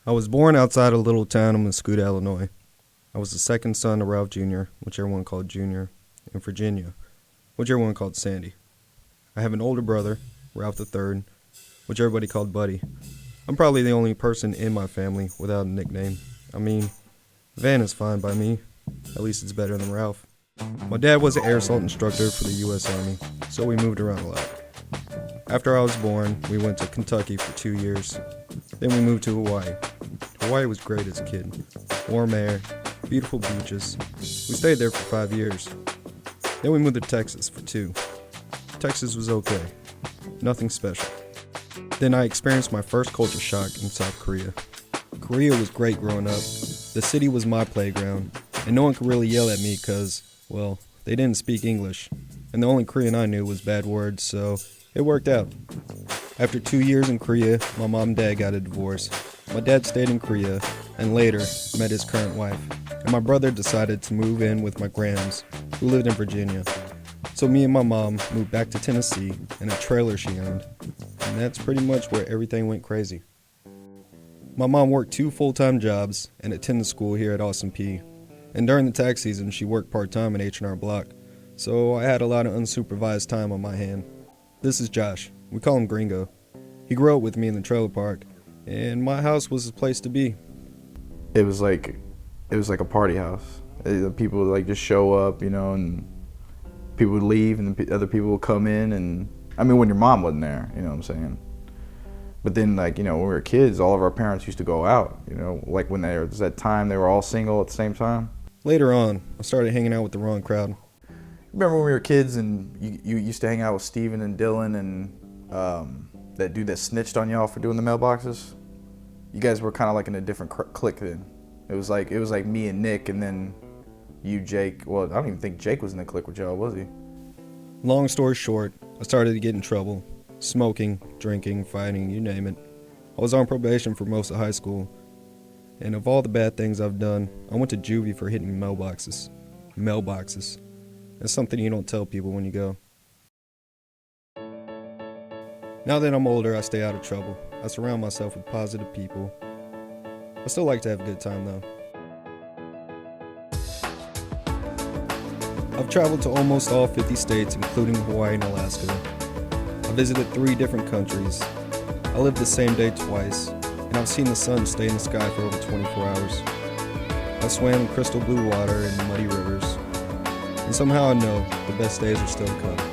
I was born outside a little town in Mascoutah, Illinois. I was the second son of Ralph Jr., which everyone called Junior, and Virginia, which everyone called Sandy. I have an older brother, Ralph III, which everybody called Buddy. I'm probably the only person in my family without a nickname. I mean, Van is fine by me. At least it's better than Ralph. My dad was an air assault instructor for the U.S. Army, so we moved around a lot. After I was born, we went to Kentucky for 2 years. Then we moved to Hawaii. Hawaii was great as a kid. Warm air, beautiful beaches. We stayed there for 5 years. Then we moved to Texas for 2. Texas was okay. Nothing special. Then I experienced my first culture shock in South Korea. Korea was great growing up. The city was my playground, and no one could really yell at me because, well, they didn't speak English, and the only Korean I knew was bad words, so it worked out. After 2 years in Korea, my mom and dad got a divorce. My dad stayed in Korea, and later met his current wife, and my brother decided to move in with my grams, who lived in Virginia. So me and my mom moved back to Tennessee in a trailer she owned, and that's pretty much where everything went crazy. My mom worked 2 full-time jobs and attended school here at Austin Peay. And during the tax season, she worked part-time at H&R Block, so I had a lot of unsupervised time on my hand. This is Josh. We call him Gringo. He grew up with me in the trailer park, and my house was the place to be. It was like a party house. People would like just show up, and people would leave, and then other people would come in, and I mean when your mom wasn't there, you know what I'm saying. But then, when we were kids, all of our parents used to go out, like when there was that time they were all single at the same time. Later on, I started hanging out with the wrong crowd. Remember when we were kids and you used to hang out with Steven and Dylan and that dude that snitched on y'all for doing the mailboxes? You guys were kind of like in a different clique then. It was like me and Nick, and then you, Jake. Well, I don't even think Jake was in the clique with y'all, was he? Long story short, I started to get in trouble. Smoking, drinking, fighting, you name it. I was on probation for most of high school. And of all the bad things I've done, I went to juvie for hitting mailboxes. Mailboxes. That's something you don't tell people when you go. Now that I'm older, I stay out of trouble. I surround myself with positive people. I still like to have a good time though. I've traveled to almost all 50 states, including Hawaii and Alaska. I visited 3 different countries. I lived the same day twice, and I've seen the sun stay in the sky for over 24 hours. I swam in crystal blue water in muddy rivers, and somehow I know the best days are still to come.